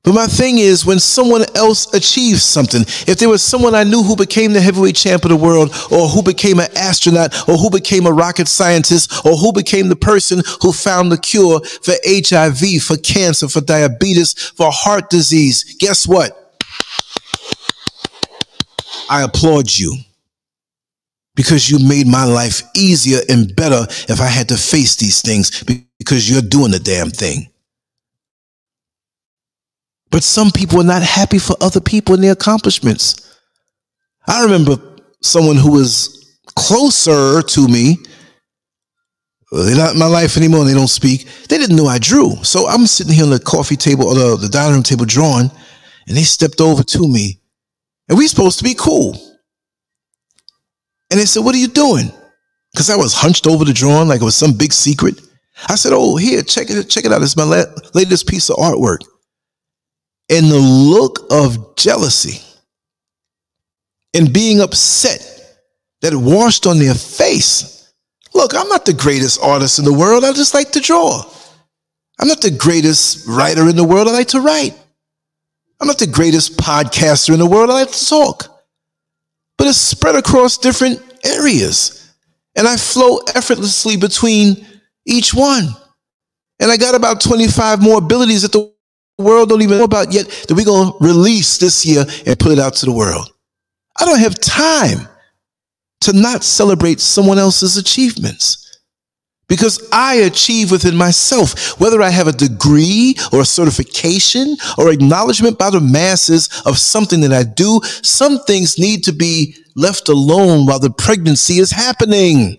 But my thing is, when someone else achieves something, if there was someone I knew who became the heavyweight champ of the world, or who became an astronaut, or who became a rocket scientist, or who became the person who found the cure for HIV, for cancer, for diabetes, for heart disease, guess what? I applaud you, because you made my life easier and better if I had to face these things, because you're doing the damn thing. But some people are not happy for other people and their accomplishments. I remember someone who was closer to me. They're not in my life anymore and they don't speak. They didn't know I drew. So I'm sitting here on the coffee table or the dining room table drawing, and they stepped over to me. And we're supposed to be cool. And they said, "What are you doing?" Because I was hunched over the drawing like it was some big secret. I said, "Oh, here, check it out. It's my latest piece of artwork." And the look of jealousy and being upset that washed on their face. Look, I'm not the greatest artist in the world. I just like to draw. I'm not the greatest writer in the world. I like to write. I'm not the greatest podcaster in the world. I like to talk. But it's spread across different areas. And I flow effortlessly between each one. And I got about 25 more abilities that the world don't even know about yet that we're going to release this year and put it out to the world. I don't have time to not celebrate someone else's achievements, because I achieve within myself, whether I have a degree or a certification or acknowledgement by the masses of something that I do. Some things need to be left alone while the pregnancy is happening.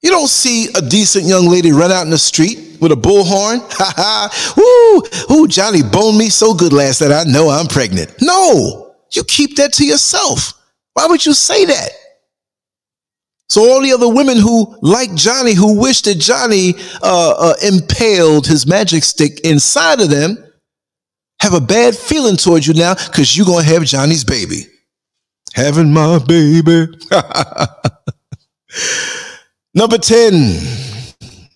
You don't see a decent young lady run out in the street with a bullhorn. Ha ha. Woo, Johnny boned me so good last night, I know I'm pregnant. No, you keep that to yourself. Why would you say that? So all the other women who like Johnny, who wish that Johnny impaled his magic stick inside of them, have a bad feeling towards you now because you're going to have Johnny's baby. Having my baby. Number 10,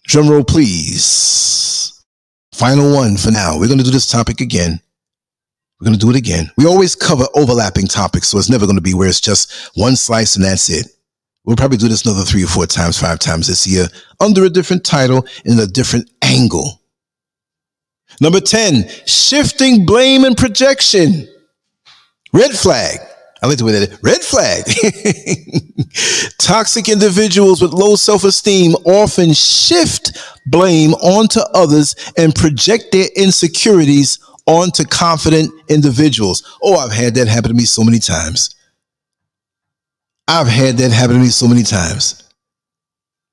drum roll please. Final one for now. We're going to do this topic again. We're going to do it again. We always cover overlapping topics, so it's never going to be where it's just one slice and that's it. We'll probably do this another 3 or 4 times, 5 times this year under a different title and a different angle. Number 10, shifting blame and projection. Red flag. I like the way that is. Red flag. Toxic individuals with low self-esteem often shift blame onto others and project their insecurities onto confident individuals. Oh, I've had that happen to me so many times. I've had that happen to me so many times.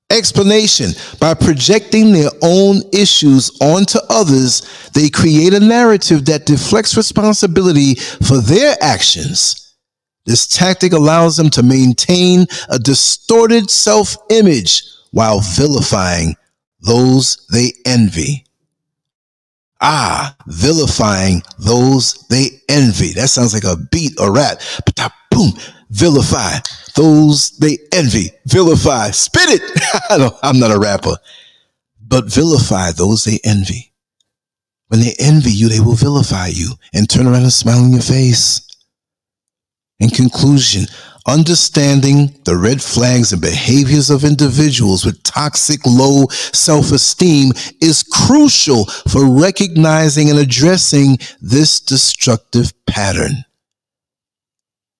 Explanation: by projecting their own issues onto others, they create a narrative that deflects responsibility for their actions. This tactic allows them to maintain a distorted self-image while vilifying those they envy. Vilifying those they envy. That sounds like a beat or rap. Boom. Vilify those they envy. Vilify. Spit it. I'm not a rapper. But vilify those they envy. When they envy you, they will vilify you and turn around and smile in your face. In conclusion, Understanding the red flags and behaviors of individuals with toxic low self-esteem is crucial for recognizing and addressing this destructive pattern.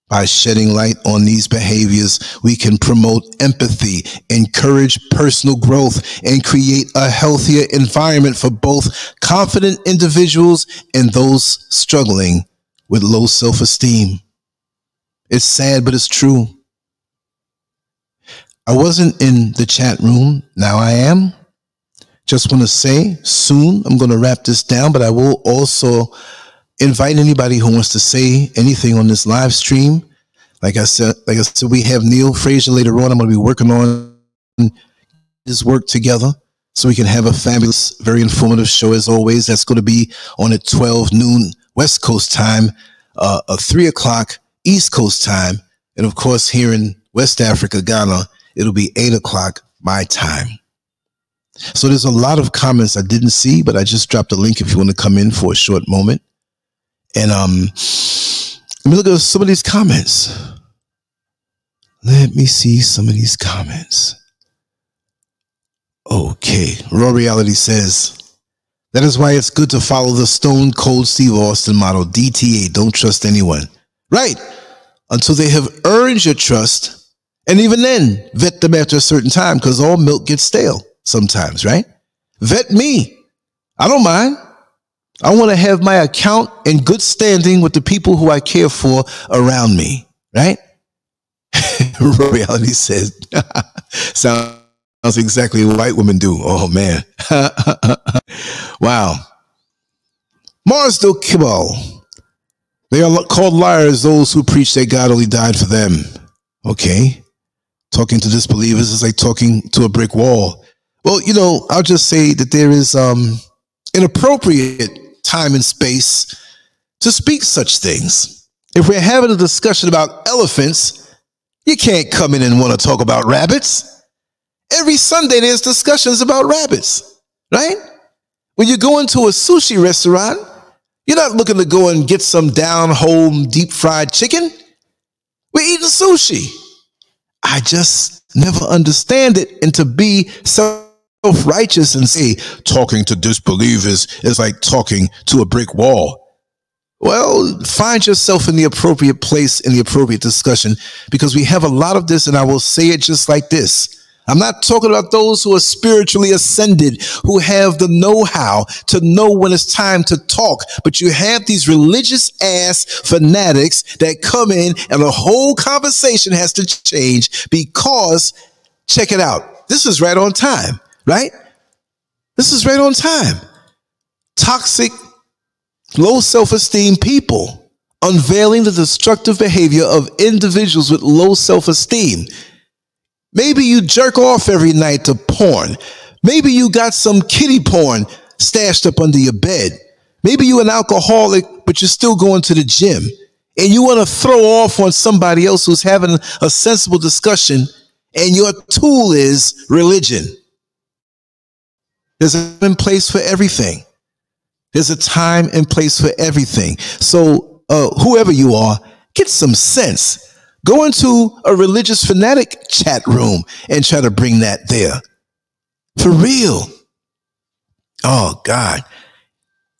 By shedding light on these behaviors, we can promote empathy, encourage personal growth, and create a healthier environment for both confident individuals and those struggling with low self-esteem. It's sad, but it's true. I wasn't in the chat room. Now I am. Just want to say soon I'm going to wrap this down, but I will also invite anybody who wants to say anything on this live stream. Like I said, we have Neil Frazier later on. I'm going to be working on this work together so we can have a fabulous, very informative show as always. That's going to be on at 12 noon West Coast time, 3 o'clock East Coast time. And of course, here in West Africa, Ghana, it'll be 8 o'clock my time. So there's a lot of comments I didn't see, but I just dropped a link if you want to come in for a short moment. And let me look at some of these comments. Let me see some of these comments. Okay. Raw Reality says, that is why it's good to follow the Stone Cold Steve Austin model, DTA, don't trust anyone. Right. Until they have earned your trust. And even then, vet them after a certain time, because all milk gets stale sometimes, right? Vet me. I don't mind. I want to have my account in good standing with the people who I care for around me, right? Reality says, sounds exactly what white women do. Oh, man. Wow. Marsdale Kibble. They are called liars, those who preach that God only died for them. Okay. Talking to disbelievers is like talking to a brick wall. Well, you know, I'll just say that there is inappropriate time and space to speak such things. If we're having a discussion about elephants, you can't come in and want to talk about rabbits. Every Sunday there's discussions about rabbits, right? When you go into a sushi restaurant, you're not looking to go and get some down-home deep-fried chicken. We're eating sushi. I just never understand it. And to be self-righteous and say, talking to disbelievers is like talking to a brick wall. Well, find yourself in the appropriate place in the appropriate discussion, because we have a lot of this, and I will say it just like this. I'm not talking about those who are spiritually ascended, who have the know-how to know when it's time to talk. But you have these religious ass fanatics that come in and the whole conversation has to change because, check it out, this is right on time, right? This is right on time. Toxic, low self-esteem people unveiling the destructive behavior of individuals with low self-esteem. Maybe you jerk off every night to porn. Maybe you got some kiddie porn stashed up under your bed. Maybe you're an alcoholic, but you're still going to the gym. And you want to throw off on somebody else who's having a sensible discussion, and your tool is religion. There's a time and place for everything. There's a time and place for everything. So whoever you are, get some sense. Go into a religious fanatic chat room and try to bring that there. For real. Oh, God.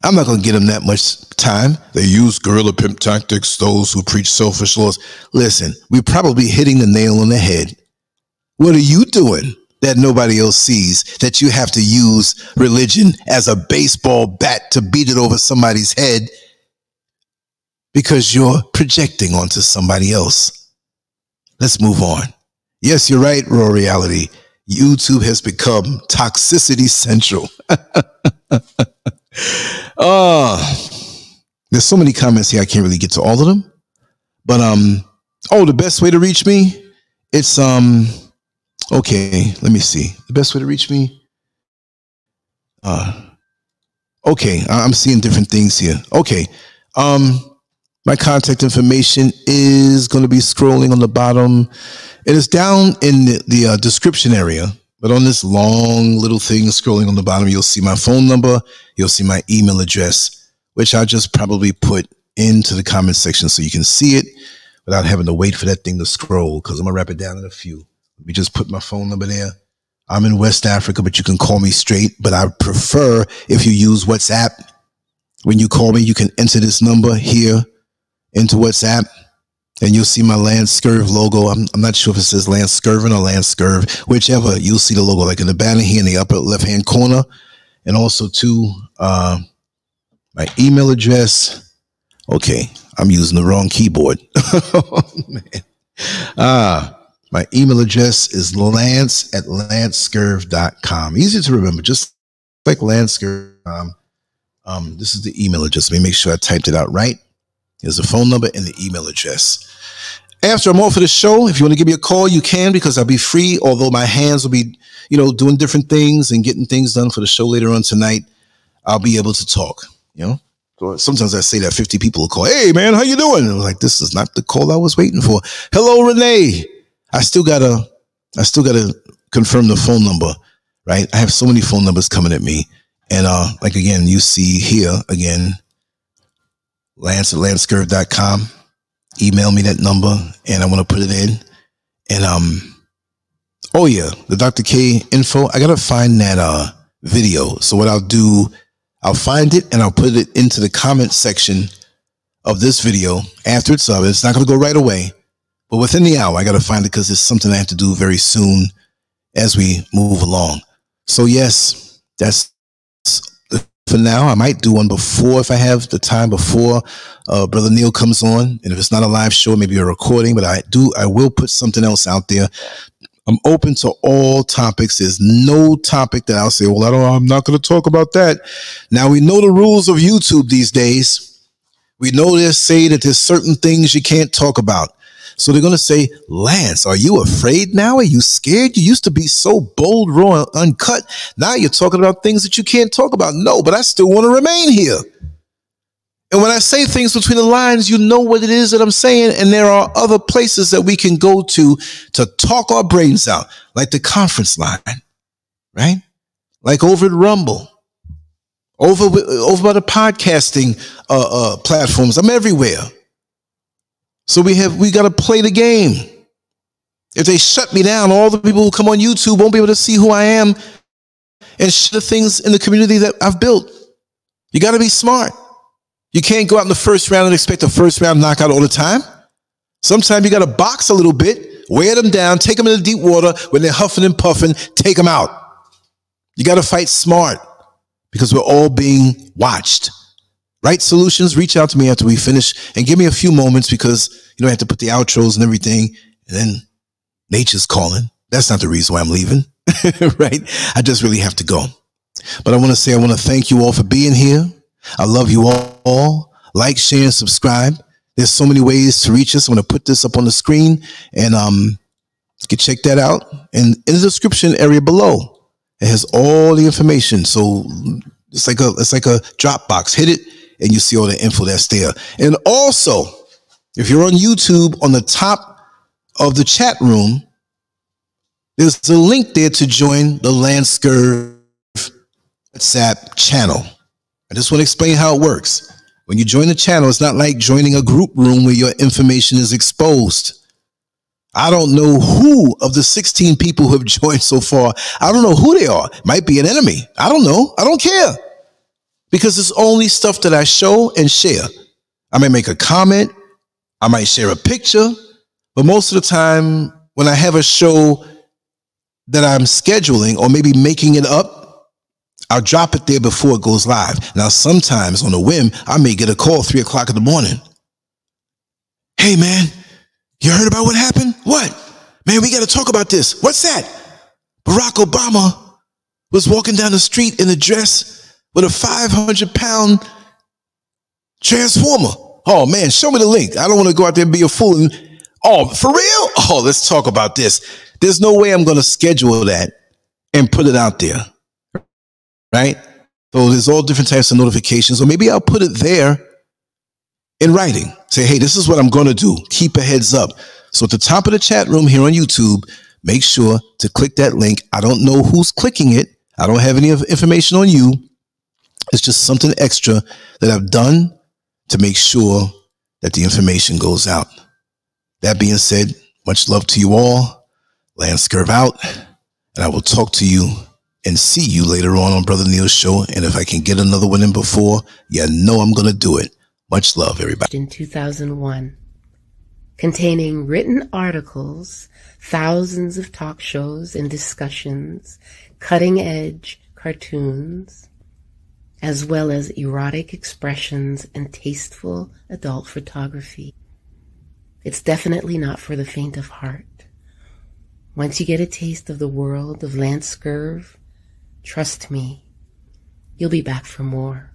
I'm not going to give them that much time. They use guerrilla pimp tactics, those who preach selfish laws. Listen, we're probably hitting the nail on the head. What are you doing that nobody else sees, that you have to use religion as a baseball bat to beat it over somebody's head because you're projecting onto somebody else? Let's move on. Yes, you're right, Raw Reality. YouTube has become toxicity central. There's so many comments here, I can't really get to all of them. But, the best way to reach me, it's, okay, let me see. The best way to reach me? Okay, I'm seeing different things here. Okay, my contact information is going to be scrolling on the bottom. It is down in the description area, but on this long little thing scrolling on the bottom, you'll see my phone number. You'll see my email address, which I'll just probably put into the comment section so you can see it without having to wait for that thing to scroll, because I'm going to wrap it down in a few. Let me just put my phone number there. I'm in West Africa, but you can call me straight. But I prefer if you use WhatsApp. When you call me, you can enter this number here into WhatsApp, and you'll see my LanceScurv logo. I'm not sure if it says LanceScurv or LanceScurv, whichever. You'll see the logo like in the banner here in the upper left-hand corner. And also, too, my email address. Okay, I'm using the wrong keyboard. Oh, man. My email address is lance@lancescurv.com. Easy to remember, just like LanceScurv.com. This is the email address. Let me make sure I typed it out right. Here's the phone number and the email address. After I'm off of the show, if you want to give me a call, you can, because I'll be free, although my hands will be, doing different things and getting things done for the show later on tonight. I'll be able to talk, So sometimes I say that 50 people will call, "Hey, man, how you doing?" And I'm like, this is not the call I was waiting for. "Hello, Renee." I still gotta confirm the phone number, right? I have so many phone numbers coming at me. And like, again, you see here, again, Lance@LanceScurv.com. Email me that number, and I want to put it in. And, oh, yeah, the Dr. K info. I got to find that video. So what I'll do, I'll find it, and I'll put it into the comment section of this video after it's up. It's not going to go right away, but within the hour, I got to find it, because it's something I have to do very soon as we move along. So, yes, that's for now. I might do one before, if I have the time, before Brother Neil comes on. And if it's not a live show, maybe a recording, but I will put something else out there. I'm open to all topics. There's no topic that I'll say, well, I'm not going to talk about that. Now, we know the rules of YouTube these days. We know they say that there's certain things you can't talk about. So they're going to say, "Lance, are you afraid now? Are you scared? You used to be so bold, raw, and uncut. Now you're talking about things that you can't talk about." No, but I still want to remain here. And when I say things between the lines, you know what it is that I'm saying. And there are other places that we can go to talk our brains out, like the conference line, right? Like over at Rumble, over by the podcasting platforms. I'm everywhere. So we got to play the game. If they shut me down, all the people who come on YouTube won't be able to see who I am and share the things in the community that I've built. You got to be smart. You can't go out in the first round and expect a first round knockout all the time. Sometimes you got to box a little bit, wear them down, take them in the deep water. When they're huffing and puffing, take them out. You got to fight smart, because we're all being watched. Right solutions, reach out to me after we finish and give me a few moments, because I have to put the outros and everything, and then nature's calling. That's not the reason why I'm leaving, right? I just really have to go. But I want to thank you all for being here. I love you all. Like, share, and subscribe. There's so many ways to reach us. I'm going to put this up on the screen, and you can check that out. And in the description area below, it has all the information. So it's like a Dropbox. Hit it, and you see all the info that's there. And also, if you're on YouTube, on the top of the chat room, there's a link there to join the LanceScurv WhatsApp channel. I just want to explain how it works. When you join the channel, it's not like joining a group room where your information is exposed. I don't know who of the 16 people who have joined so far. I don't know who they are. Might be an enemy. I don't know. I don't care. Because it's only stuff that I show and share. I may make a comment. I might share a picture. But most of the time, when I have a show that I'm scheduling or maybe making it up, I'll drop it there before it goes live. Now, sometimes on a whim, I may get a call 3 o'clock in the morning. "Hey, man, you heard about what happened?" "What?" "Man, we got to talk about this." "What's that?" "Barack Obama was walking down the street in a dress with a 500-pound transformer." "Oh, man, show me the link. I don't want to go out there and be a fool." "Oh, for real?" "Oh, let's talk about this." There's no way I'm going to schedule that and put it out there. Right? So there's all different types of notifications. Or maybe I'll put it there in writing. Say, "Hey, this is what I'm going to do. Keep a heads up." So at the top of the chat room here on YouTube, make sure to click that link. I don't know who's clicking it. I don't have any information on you. It's just something extra that I've done to make sure that the information goes out. That being said, much love to you all. LanceScurv out, and I will talk to you and see you later on Brother Neil's show. And if I can get another one in before, you know I'm going to do it. Much love, everybody. In 2001, containing written articles, thousands of talk shows and discussions, cutting-edge cartoons, as well as erotic expressions and tasteful adult photography. It's definitely not for the faint of heart. Once you get a taste of the world of LanceScurv, trust me, you'll be back for more.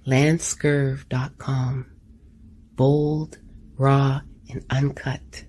LanceScurv.com. Bold, raw, and uncut.